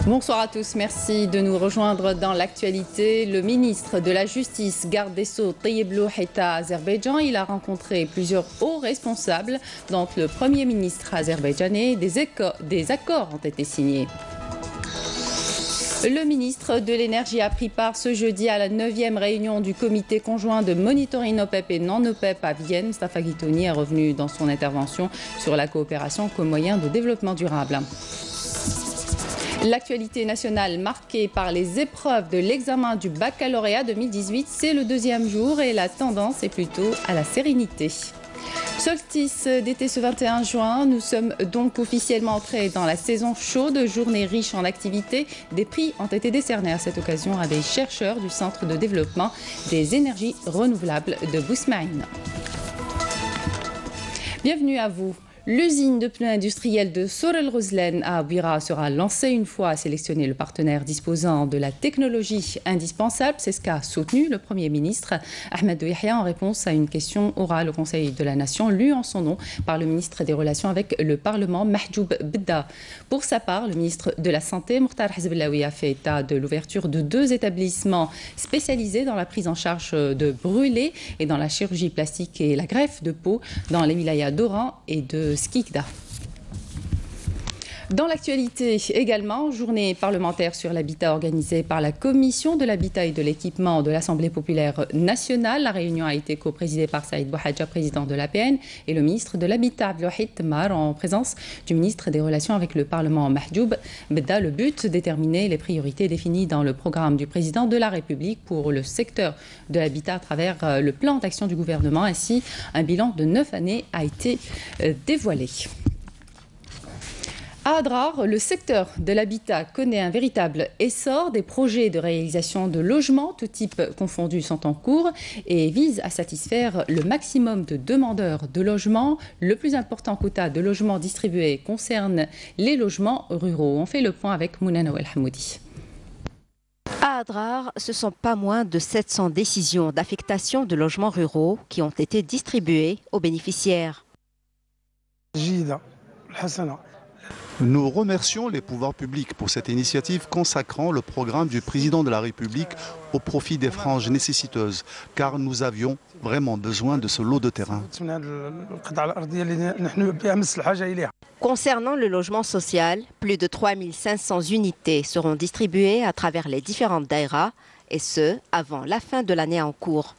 Bonsoir à tous, merci de nous rejoindre dans l'actualité. Le ministre de la Justice, garde des Sceaux, Tayyip Louhait à Azerbaïdjan, il a rencontré plusieurs hauts responsables, dont le Premier ministre azerbaïdjanais. Des accords ont été signés. Le ministre de l'Énergie a pris part ce jeudi à la 9e réunion du comité conjoint de monitoring OPEP et non-OPEP à Vienne. Mustafa Guitouni est revenu dans son intervention sur la coopération comme moyen de développement durable. L'actualité nationale marquée par les épreuves de l'examen du baccalauréat 2018, c'est le deuxième jour et la tendance est plutôt à la sérénité. Solstice d'été ce 21 juin, nous sommes donc officiellement entrés dans la saison chaude, journée riche en activités. Des prix ont été décernés à cette occasion à des chercheurs du Centre de développement des énergies renouvelables de Bousmaïn. Bienvenue à vous. L'usine de pneus industriels de Sor El Ghozlaine à Bira sera lancée une fois a sélectionné le partenaire disposant de la technologie indispensable. C'est ce qu'a soutenu le Premier ministre Ahmed Yahya en réponse à une question orale au Conseil de la Nation lue en son nom par le ministre des Relations avec le Parlement Mahjoub Bedda. Pour sa part, le ministre de la Santé Mokhtar Hezbellaoui a fait état de l'ouverture de 2 établissements spécialisés dans la prise en charge de brûlés et dans la chirurgie plastique et la greffe de peau dans les wilayas d'Oran et de Skikda. Dans l'actualité également, journée parlementaire sur l'habitat organisée par la Commission de l'habitat et de l'équipement de l'Assemblée populaire nationale. La réunion a été co-présidée par Saïd Bouhadja, président de l'APN, et le ministre de l'Habitat, Abdelwahid Temmar, en présence du ministre des Relations avec le Parlement, Mahjoub Bedda. Le but, déterminer les priorités définies dans le programme du président de la République pour le secteur de l'habitat à travers le plan d'action du gouvernement. Ainsi, un bilan de 9 années a été dévoilé. À Adrar, le secteur de l'habitat connaît un véritable essor. Des projets de réalisation de logements, tout type confondus, sont en cours et visent à satisfaire le maximum de demandeurs de logements. Le plus important quota de logements distribués concerne les logements ruraux. On fait le point avec Mouna Nawel Hamoudi. À Adrar, ce ne sont pas moins de 700 décisions d'affectation de logements ruraux qui ont été distribuées aux bénéficiaires. Nous remercions les pouvoirs publics pour cette initiative consacrant le programme du président de la République au profit des franges nécessiteuses, car nous avions vraiment besoin de ce lot de terrain. Concernant le logement social, plus de 3500 unités seront distribuées à travers les différentes daïras, et ce, avant la fin de l'année en cours.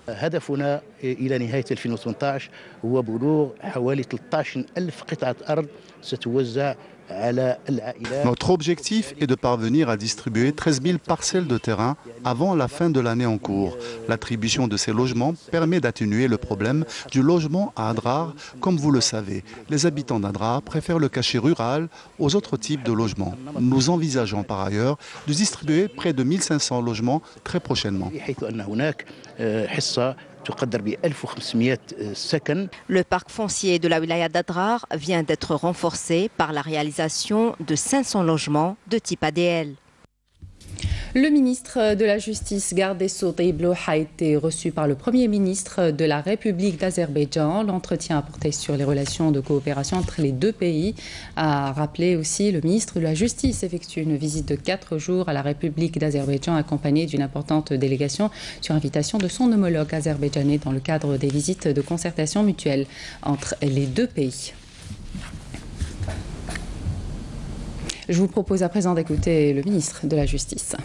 هدفنا إلى نهاية 2018 هو بلوغ حوالي 13,000 قطعة أرض ستوزع على العائلات. Notre objectif est de parvenir à distribuer 13 000 parcelles de terrain avant la fin de l'année en cours. L'attribution de ces logements permet d'atténuer le problème du logement à Adrar. Comme vous le savez, les habitants d'Adrar préfèrent le cachet rural aux autres types de logements. Nous envisageons par ailleurs de distribuer près de 1500 logements très prochainement. Le parc foncier de la wilaya d'Adrar vient d'être renforcé par la réalisation de 500 logements de type ADL. Le ministre de la Justice, garde des Sceaux, Tayyip Louhait, a été reçu par le Premier ministre de la République d'Azerbaïdjan. L'entretien a porté sur les relations de coopération entre les deux pays. A rappelé aussi le ministre de la Justice effectue une visite de 4 jours à la République d'Azerbaïdjan accompagnée d'une importante délégation sur invitation de son homologue azerbaïdjanais dans le cadre des visites de concertation mutuelle entre les deux pays. Je vous propose à présent d'écouter le ministre de la Justice.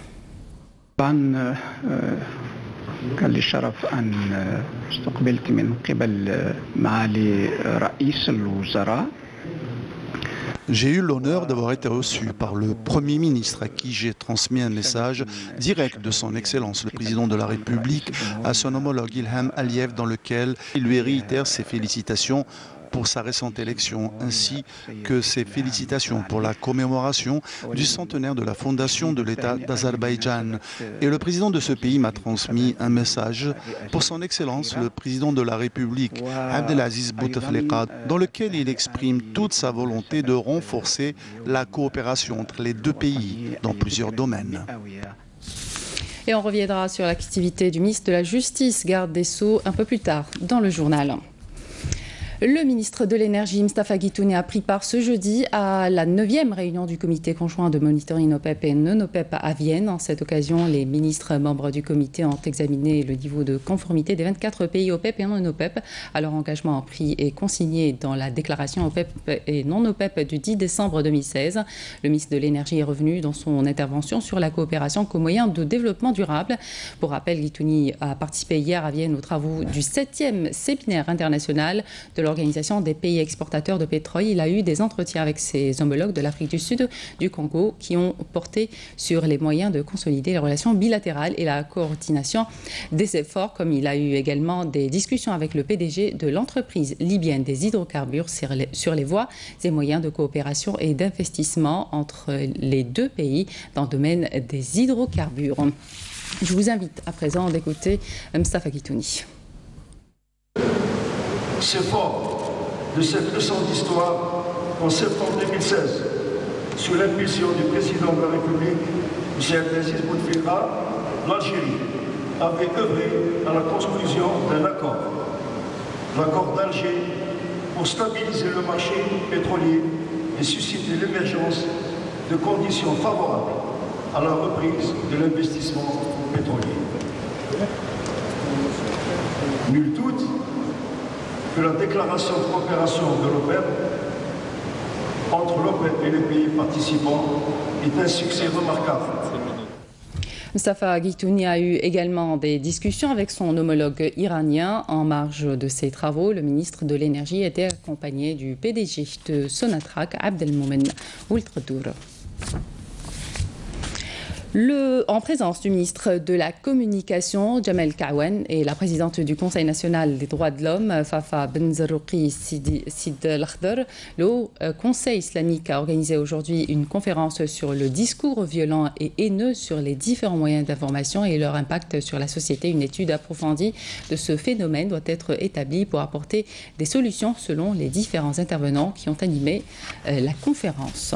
طبعا كان لي الشرف أن استقبلت من قبل معالي رئيس الوزراء. J'ai eu l'honneur d'avoir été reçu par le Premier ministre à qui j'ai transmis un message direct de son Excellence, le Président de la République, à son homologue Ilham Aliyev, dans lequel il lui réitère ses félicitations pour sa récente élection, ainsi que ses félicitations pour la commémoration du centenaire de la fondation de l'État d'Azerbaïdjan. Et le président de ce pays m'a transmis un message pour son Excellence, le président de la République, Abdelaziz Bouteflika, dans lequel il exprime toute sa volonté de renforcer la coopération entre les deux pays dans plusieurs domaines. Et on reviendra sur l'activité du ministre de la Justice, garde des Sceaux, un peu plus tard dans le journal. Le ministre de l'Énergie, Mustafa Guitouni, a pris part ce jeudi à la 9e réunion du comité conjoint de monitoring OPEP et non-OPEP à Vienne. En cette occasion, les ministres membres du comité ont examiné le niveau de conformité des 24 pays OPEP et non-OPEP à leur engagement pris et consigné dans la déclaration OPEP et non-OPEP du 10 décembre 2016. Le ministre de l'Énergie est revenu dans son intervention sur la coopération comme moyen de développement durable. Pour rappel, Guitouni a participé hier à Vienne aux travaux du 7e séminaire international de l'Organisation des pays exportateurs de pétrole. Il a eu des entretiens avec ses homologues de l'Afrique du Sud, du Congo, qui ont porté sur les moyens de consolider les relations bilatérales et la coordination des efforts, comme il a eu également des discussions avec le PDG de l'entreprise libyenne des hydrocarbures sur les voies et moyens de coopération et d'investissement entre les deux pays dans le domaine des hydrocarbures. Je vous invite à présent d'écouter Mustafa Guitouni. C'est fort de cette leçon d'histoire en septembre 2016, sous l'impulsion du président de la République, M. Abdelaziz Bouteflika, l'Algérie avait œuvré à la conclusion d'un accord, l'accord d'Alger, pour stabiliser le marché pétrolier et susciter l'émergence de conditions favorables à la reprise de l'investissement pétrolier. Nul doute que la déclaration de coopération de l'OPEP entre l'OPEP et les pays participants est un succès remarquable. Mustafa Guitouni a eu également des discussions avec son homologue iranien. En marge de ses travaux, le ministre de l'Énergie était accompagné du PDG de Sonatrach, Abdelmoumen Oueltradour. En présence du ministre de la Communication, Jamel Kaouane, et la présidente du Conseil national des droits de l'homme, Fafa Benzerouki Sid Lakhdar, le Conseil islamique a organisé aujourd'hui une conférence sur le discours violent et haineux sur les différents moyens d'information et leur impact sur la société. Une étude approfondie de ce phénomène doit être établie pour apporter des solutions selon les différents intervenants qui ont animé la conférence.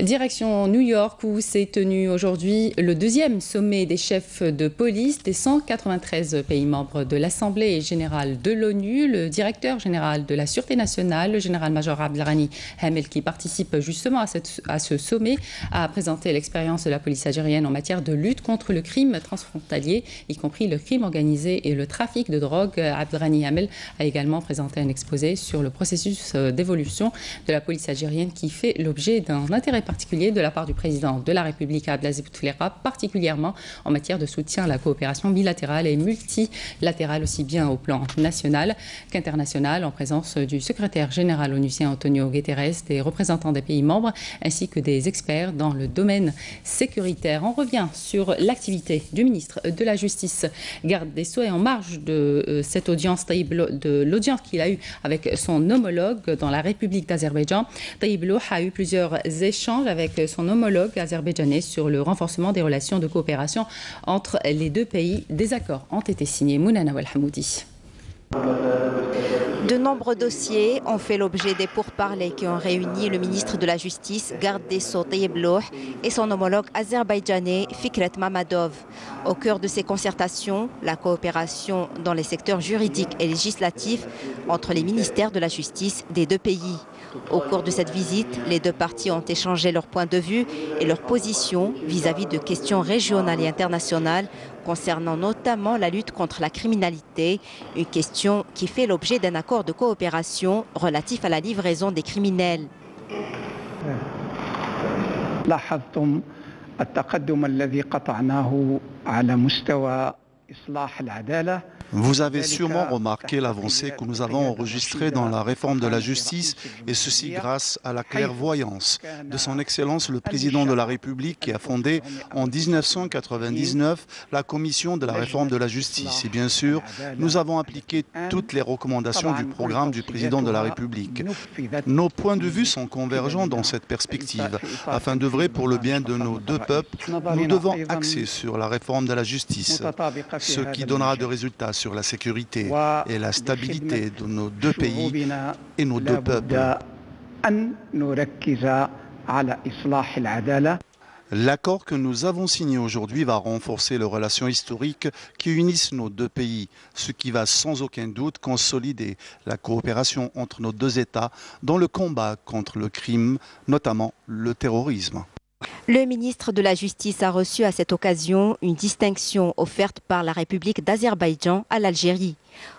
Direction New York, où s'est tenu aujourd'hui le deuxième sommet des chefs de police des 193 pays membres de l'Assemblée générale de l'ONU. Le directeur général de la Sûreté nationale, le général-major Abdelghani Hamel, qui participe justement à ce sommet, a présenté l'expérience de la police algérienne en matière de lutte contre le crime transfrontalier, y compris le crime organisé et le trafic de drogue. Abdelghani Hamel a également présenté un exposé sur le processus d'évolution de la police algérienne qui fait l'objet d'un intérêt particulier de la part du président de la République Abdelaziz Bouteflika, particulièrement en matière de soutien à la coopération bilatérale et multilatérale, aussi bien au plan national qu'international, en présence du secrétaire général onusien Antonio Guterres, des représentants des pays membres, ainsi que des experts dans le domaine sécuritaire. On revient sur l'activité du ministre de la Justice, garde des Sceaux, et en marge de cette audience, de l'audience qu'il a eue avec son homologue dans la République d'Azerbaïdjan, Tayyip Loh a eu plusieurs échanges avec son homologue azerbaïdjanais sur le renforcement des relations de coopération entre les deux pays. Des accords ont été signés. Mounana Walhamoudi. De nombreux dossiers ont fait l'objet des pourparlers qui ont réuni le ministre de la Justice, garde des Sceaux Tayyip Loh, et son homologue azerbaïdjanais Fikret Mamadov. Au cœur de ces concertations, la coopération dans les secteurs juridiques et législatifs entre les ministères de la Justice des deux pays. Au cours de cette visite, les deux parties ont échangé leurs points de vue et leurs positions vis-à-vis de questions régionales et internationales concernant notamment la lutte contre la criminalité, une question qui fait l'objet d'un accord de coopération relatif à la livraison des criminels. لاحظتم التقدم الذي قطعناه على مستوى إصلاح العدالة. Vous avez sûrement remarqué l'avancée que nous avons enregistrée dans la réforme de la justice, et ceci grâce à la clairvoyance de son Excellence le Président de la République, qui a fondé en 1999 la Commission de la réforme de la justice. Et bien sûr, nous avons appliqué toutes les recommandations du programme du Président de la République. Nos points de vue sont convergents dans cette perspective. Afin d'œuvrer pour le bien de nos deux peuples, nous devons axer sur la réforme de la justice, ce qui donnera de résultats sur la sécurité et la stabilité de nos deux pays et nos deux peuples. L'accord que nous avons signé aujourd'hui va renforcer les relations historiques qui unissent nos deux pays, ce qui va sans aucun doute consolider la coopération entre nos deux États dans le combat contre le crime, notamment le terrorisme. Le ministre de la Justice a reçu à cette occasion une distinction offerte par la République d'Azerbaïdjan à l'Algérie.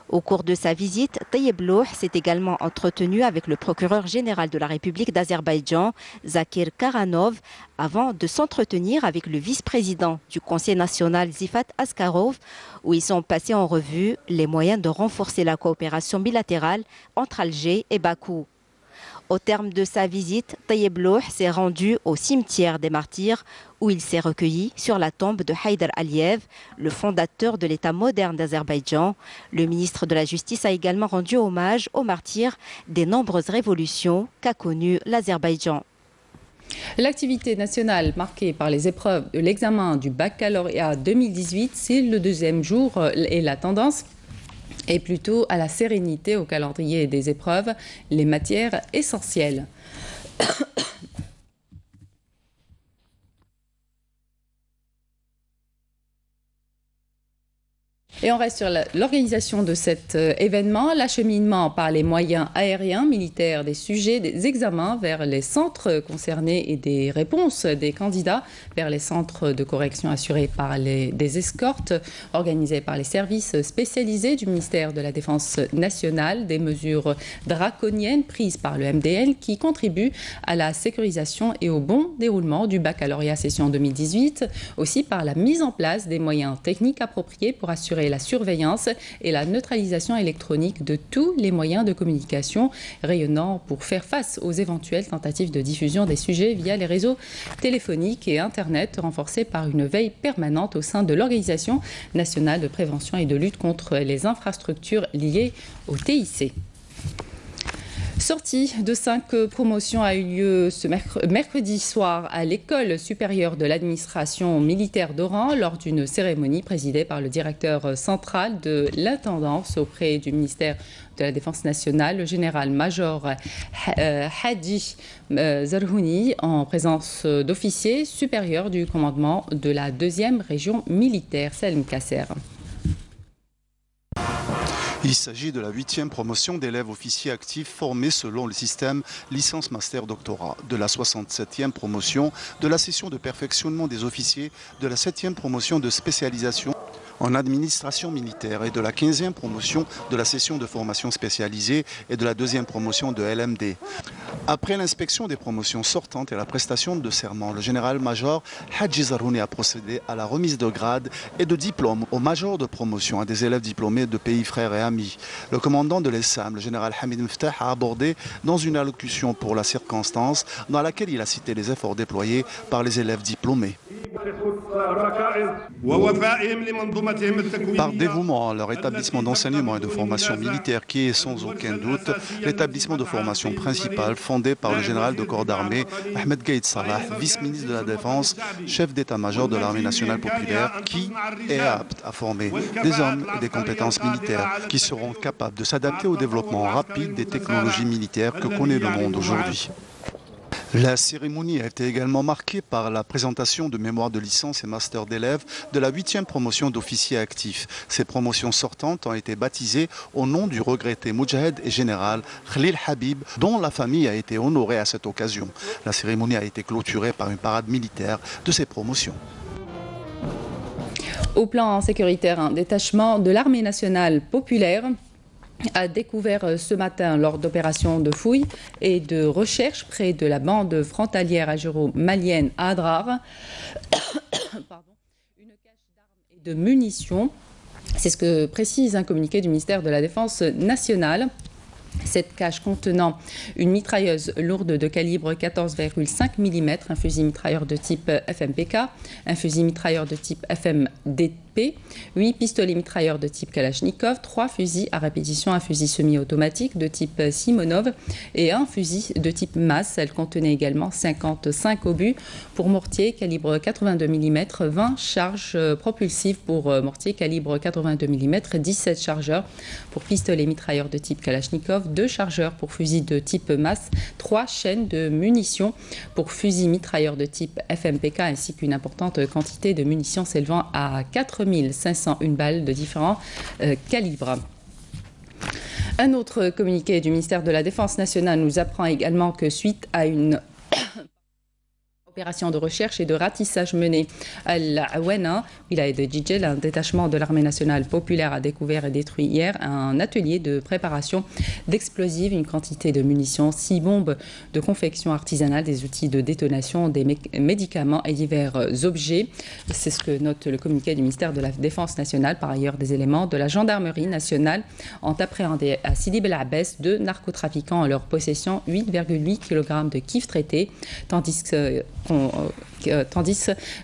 Au cours de sa visite, Tayyip Louh s'est également entretenu avec le procureur général de la République d'Azerbaïdjan, Zakir Karanov, avant de s'entretenir avec le vice-président du Conseil national, Zifat Askarov, où ils sont passés en revue les moyens de renforcer la coopération bilatérale entre Alger et Bakou. Au terme de sa visite, Tayyip Louh s'est rendu au cimetière des martyrs où il s'est recueilli sur la tombe de Haïdar Aliyev, le fondateur de l'État moderne d'Azerbaïdjan. Le ministre de la Justice a également rendu hommage aux martyrs des nombreuses révolutions qu'a connues l'Azerbaïdjan. L'activité nationale marquée par les épreuves de l'examen du baccalauréat 2018, c'est le deuxième jour et la tendance et plutôt à la sérénité au calendrier des épreuves, les matières essentielles. Et on reste sur l'organisation de cet événement, l'acheminement par les moyens aériens, militaires des sujets, des examens vers les centres concernés et des réponses des candidats vers les centres de correction assurés par des escortes organisées par les services spécialisés du ministère de la Défense nationale, des mesures draconiennes prises par le MDL qui contribuent à la sécurisation et au bon déroulement du baccalauréat session 2018, aussi par la mise en place des moyens techniques appropriés pour assurer la surveillance et la neutralisation électronique de tous les moyens de communication rayonnant pour faire face aux éventuelles tentatives de diffusion des sujets via les réseaux téléphoniques et Internet, renforcés par une veille permanente au sein de l'Organisation nationale de prévention et de lutte contre les infrastructures liées au TIC. Sortie de 5 promotions a eu lieu ce mercredi soir à l'École supérieure de l'administration militaire d'Oran lors d'une cérémonie présidée par le directeur central de l'intendance auprès du ministère de la Défense nationale, le général-major Hadi Zarhouni, en présence d'officiers supérieurs du commandement de la 2e région militaire, Salim Kasser. Il s'agit de la 8e promotion d'élèves officiers actifs formés selon le système licence master doctorat, de la 67e promotion de la session de perfectionnement des officiers, de la 7e promotion de spécialisation en administration militaire et de la 15e promotion de la session de formation spécialisée et de la 2e promotion de LMD. Après l'inspection des promotions sortantes et la prestation de serment, le général-major Hadji Zarhouni a procédé à la remise de grade et de diplôme aux majors de promotion à des élèves diplômés de pays frères et amis. Le commandant de l'ESAM, le général Hamid Mftah, a abordé dans une allocution pour la circonstance dans laquelle il a cité les efforts déployés par les élèves diplômés. Par dévouement à leur établissement d'enseignement et de formation militaire qui est sans aucun doute l'établissement de formation principal fondé par le général de corps d'armée Ahmed Gaïd Salah, vice-ministre de la Défense, chef d'état-major de l'armée nationale populaire, qui est apte à former des hommes et des compétences militaires qui seront capables de s'adapter au développement rapide des technologies militaires que connaît le monde aujourd'hui. La cérémonie a été également marquée par la présentation de mémoires de licence et master d'élèves de la 8e promotion d'officiers actifs. Ces promotions sortantes ont été baptisées au nom du regretté Moudjahed et général Khalil Habib, dont la famille a été honorée à cette occasion. La cérémonie a été clôturée par une parade militaire de ces promotions. Au plan sécuritaire, un détachement de l'armée nationale populaire a découvert ce matin lors d'opérations de fouilles et de recherche près de la bande frontalière algéro-malienne à Adrar une cache d'armes et de munitions. C'est ce que précise un communiqué du ministère de la Défense nationale. Cette cache contenant une mitrailleuse lourde de calibre 14,5 mm, un fusil mitrailleur de type FMPK, un fusil mitrailleur de type FMDT, FMP, 8 pistolets mitrailleurs de type Kalachnikov, 3 fusils à répétition, un fusil semi-automatique de type Simonov et un fusil de type MAS. Elle contenait également 55 obus pour mortier calibre 82 mm, 20 charges propulsives pour mortier calibre 82 mm, 17 chargeurs pour pistolets mitrailleurs de type Kalachnikov, 2 chargeurs pour fusils de type MAS, 3 chaînes de munitions pour fusils mitrailleurs de type FMPK ainsi qu'une importante quantité de munitions s'élevant à 4501 balles de différents calibres. Un autre communiqué du ministère de la Défense nationale nous apprend également que suite à une opération de recherche et de ratissage menée à l'Aouena, wilaya de Djidjel, un détachement de l'armée nationale populaire a découvert et détruit hier un atelier de préparation d'explosifs, une quantité de munitions, 6 bombes de confection artisanale, des outils de détonation, des médicaments et divers objets. C'est ce que note le communiqué du ministère de la Défense nationale. Par ailleurs, des éléments de la gendarmerie nationale ont appréhendé à Sidi Bel Abbès 2 narcotrafiquants en leur possession 8,8 kg de kif traité, tandis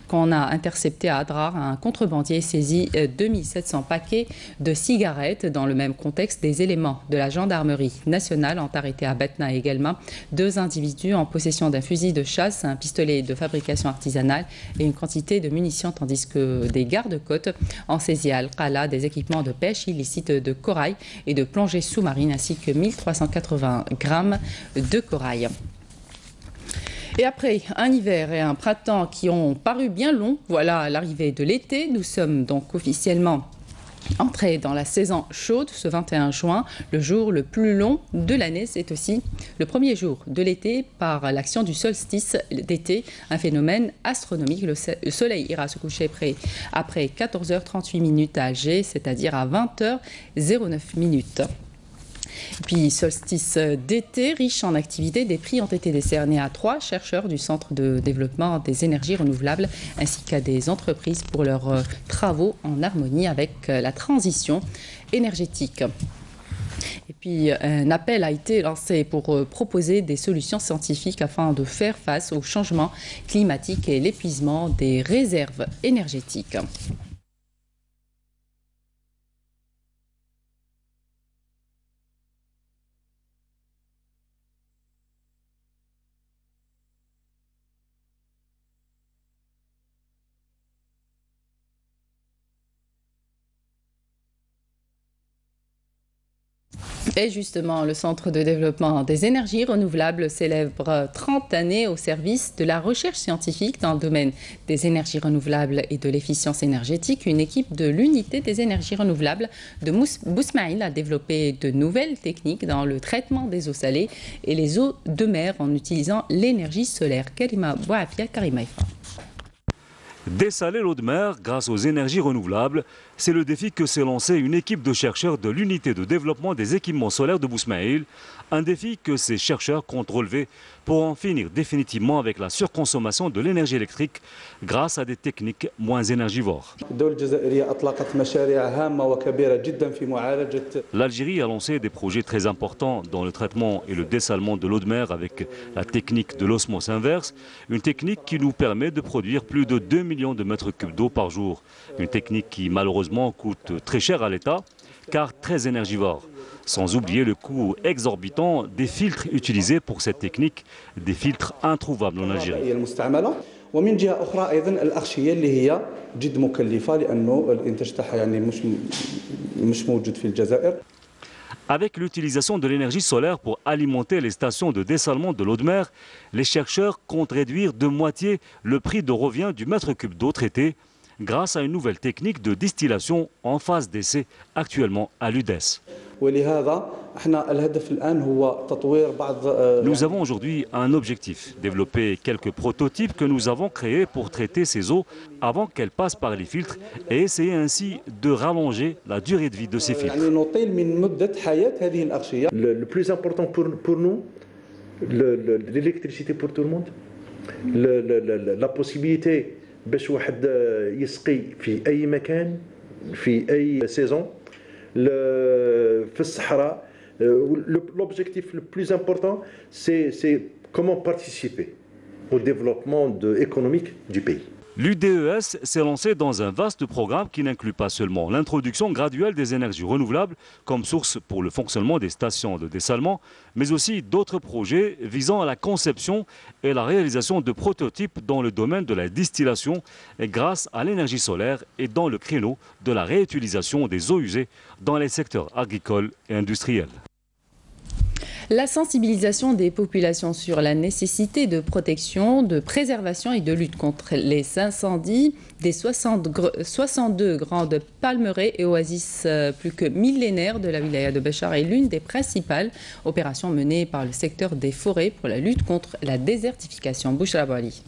qu'on a intercepté à Adrar un contrebandier saisi 2700 paquets de cigarettes. Dans le même contexte, des éléments de la gendarmerie nationale ont arrêté à Batna également 2 individus en possession d'un fusil de chasse, un pistolet de fabrication artisanale et une quantité de munitions, tandis que des gardes-côtes ont saisi à Al-Qala des équipements de pêche illicites de corail et de plongée sous-marine ainsi que 1380 grammes de corail. Et après un hiver et un printemps qui ont paru bien longs, voilà l'arrivée de l'été. Nous sommes donc officiellement entrés dans la saison chaude ce 21 juin, le jour le plus long de l'année. C'est aussi le premier jour de l'été par l'action du solstice d'été, un phénomène astronomique. Le soleil ira se coucher après 14h38 à Alger, c'est-à-dire à 20h09. Puis solstice d'été, riche en activités, des prix ont été décernés à 3 chercheurs du Centre de développement des énergies renouvelables ainsi qu'à des entreprises pour leurs travaux en harmonie avec la transition énergétique. Et puis un appel a été lancé pour proposer des solutions scientifiques afin de faire face au changement climatique et l'épuisement des réserves énergétiques. Et justement, le Centre de développement des énergies renouvelables célèbre 30 années au service de la recherche scientifique dans le domaine des énergies renouvelables et de l'efficience énergétique. Une équipe de l'unité des énergies renouvelables de Bousmaïl a développé de nouvelles techniques dans le traitement des eaux salées et les eaux de mer en utilisant l'énergie solaire. Karima Bouafia, Karima Ifa. Dessaler l'eau de mer grâce aux énergies renouvelables, c'est le défi que s'est lancé une équipe de chercheurs de l'unité de développement des équipements solaires de Bousmaïl. Un défi que ces chercheurs comptent relever pour en finir définitivement avec la surconsommation de l'énergie électrique grâce à des techniques moins énergivores. L'Algérie a lancé des projets très importants dans le traitement et le dessalement de l'eau de mer avec la technique de l'osmose inverse, une technique qui nous permet de produire plus de 2 millions de mètres cubes d'eau par jour. Une technique qui malheureusement coûte très cher à l'État car très énergivore. Sans oublier le coût exorbitant des filtres utilisés pour cette technique, des filtres introuvables en Algérie. ومن جهة أخرى أيضا الأغشية اللي هي جد مكلفة لأنه الإنتاج تاعها يعني مش موجود في الجزائر. Avec l'utilisation de l'énergie solaire pour alimenter les stations de dessalement de l'eau de mer, les chercheurs comptent réduire de moitié le prix de revient du mètre cube d'eau traitée grâce à une nouvelle technique de distillation en phase d'essai actuellement à l'UDES. Nous avons aujourd'hui un objectif, développer quelques prototypes que nous avons créés pour traiter ces eaux avant qu'elles passent par les filtres et essayer ainsi de rallonger la durée de vie de ces filtres. Le plus important pour nous, l'électricité pour tout le monde, la possibilité باش واحد يسقي في أي مكان في أي saison في الصحراء. L'objectif le plus important, c'est comment participer au développement économique du pays. L'UDES s'est lancé dans un vaste programme qui n'inclut pas seulement l'introduction graduelle des énergies renouvelables comme source pour le fonctionnement des stations de dessalement, mais aussi d'autres projets visant à la conception et la réalisation de prototypes dans le domaine de la distillation et grâce à l'énergie solaire et dans le créneau de la réutilisation des eaux usées dans les secteurs agricoles et industriels. La sensibilisation des populations sur la nécessité de protection, de préservation et de lutte contre les incendies des 62 grandes palmeraies et oasis plus que millénaires de la wilaya de Béchar est l'une des principales opérations menées par le secteur des forêts pour la lutte contre la désertification. Bouchra Bali.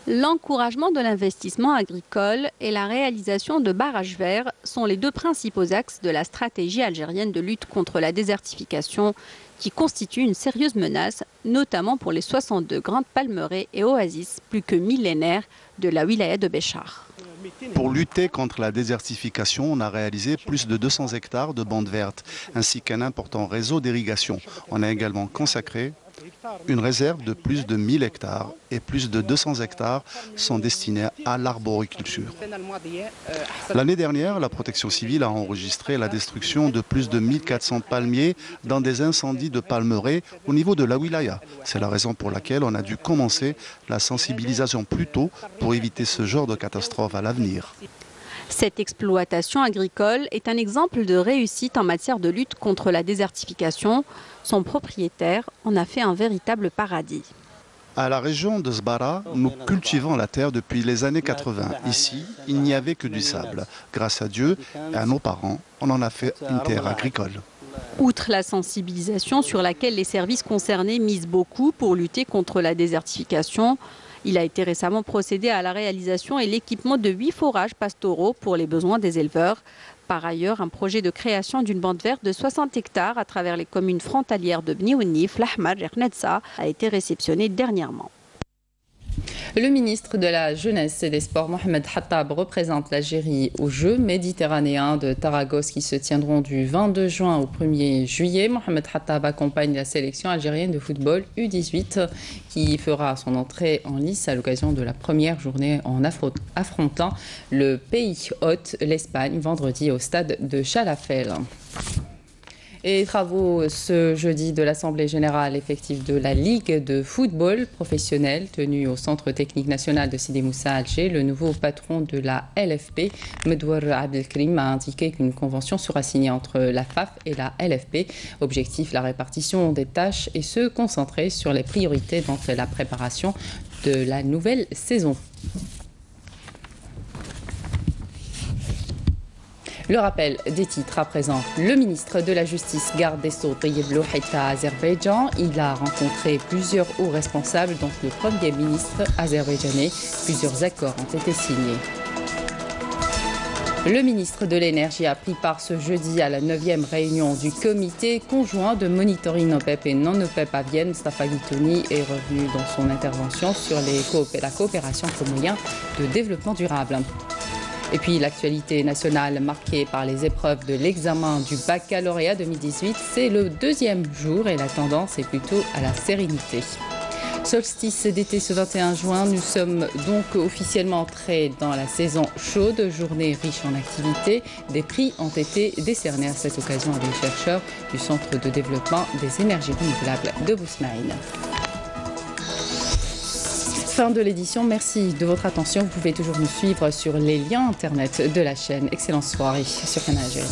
L'encouragement de l'investissement agricole et la réalisation de barrages verts sont les deux principaux axes de la stratégie algérienne de lutte contre la désertification qui constitue une sérieuse menace, notamment pour les 62 grandes palmeraies et oasis plus que millénaires de la wilaya de Béchar. Pour lutter contre la désertification, on a réalisé plus de 200 hectares de bandes vertes, ainsi qu'un important réseau d'irrigation. On a également consacré une réserve de plus de 1000 hectares et plus de 200 hectares sont destinés à l'arboriculture. L'année dernière, la protection civile a enregistré la destruction de plus de 1400 palmiers dans des incendies de palmeraies au niveau de la wilaya. C'est la raison pour laquelle on a dû commencer la sensibilisation plus tôt pour éviter ce genre de catastrophe à l'avenir. Cette exploitation agricole est un exemple de réussite en matière de lutte contre la désertification. Son propriétaire en a fait un véritable paradis. À la région de Zbara, nous cultivons la terre depuis les années 80. Ici, il n'y avait que du sable. Grâce à Dieu et à nos parents, on en a fait une terre agricole. Outre la sensibilisation sur laquelle les services concernés misent beaucoup pour lutter contre la désertification, il a été récemment procédé à la réalisation et l'équipement de 8 forages pastoraux pour les besoins des éleveurs. Par ailleurs, un projet de création d'une bande verte de 60 hectares à travers les communes frontalières de Bni Ouennif, Lahmar et Knedsa a été réceptionné dernièrement. Le ministre de la Jeunesse et des Sports, Mohamed Hattab, représente l'Algérie aux Jeux méditerranéens de Taragos qui se tiendront du 22 juin au 1er juillet. Mohamed Hattab accompagne la sélection algérienne de football U18 qui fera son entrée en lice à l'occasion de la première journée en affrontant le pays hôte, l'Espagne, vendredi au stade de Chalafel. Et travaux ce jeudi de l'Assemblée générale effective de la Ligue de football professionnel tenue au Centre technique national de Sidi Moussa à Alger. Le nouveau patron de la LFP, Medouar Abdelkrim, a indiqué qu'une convention sera signée entre la FAF et la LFP. Objectif, la répartition des tâches et se concentrer sur les priorités dans la préparation de la nouvelle saison. Le rappel des titres à présent. Le ministre de la Justice, garde des Sceaux, Tayyip Louh, est à Azerbaïdjan. Il a rencontré plusieurs hauts responsables, dont le Premier ministre azerbaïdjanais. Plusieurs accords ont été signés. Le ministre de l'Énergie a pris part ce jeudi à la 9e réunion du comité conjoint de monitoring OPEP et non-OPEP à Vienne. Mustafa Guitouni est revenu dans son intervention sur la coopération pour moyens de développement durable. Et puis l'actualité nationale marquée par les épreuves de l'examen du baccalauréat 2018, c'est le deuxième jour et la tendance est plutôt à la sérénité. Solstice d'été ce 21 juin, nous sommes donc officiellement entrés dans la saison chaude, journée riche en activités. Des prix ont été décernés à cette occasion à des chercheurs du Centre de développement des énergies renouvelables de Bousmaïn. Fin de l'édition, merci de votre attention. Vous pouvez toujours nous suivre sur les liens internet de la chaîne. Excellente soirée sur Canal Algérie.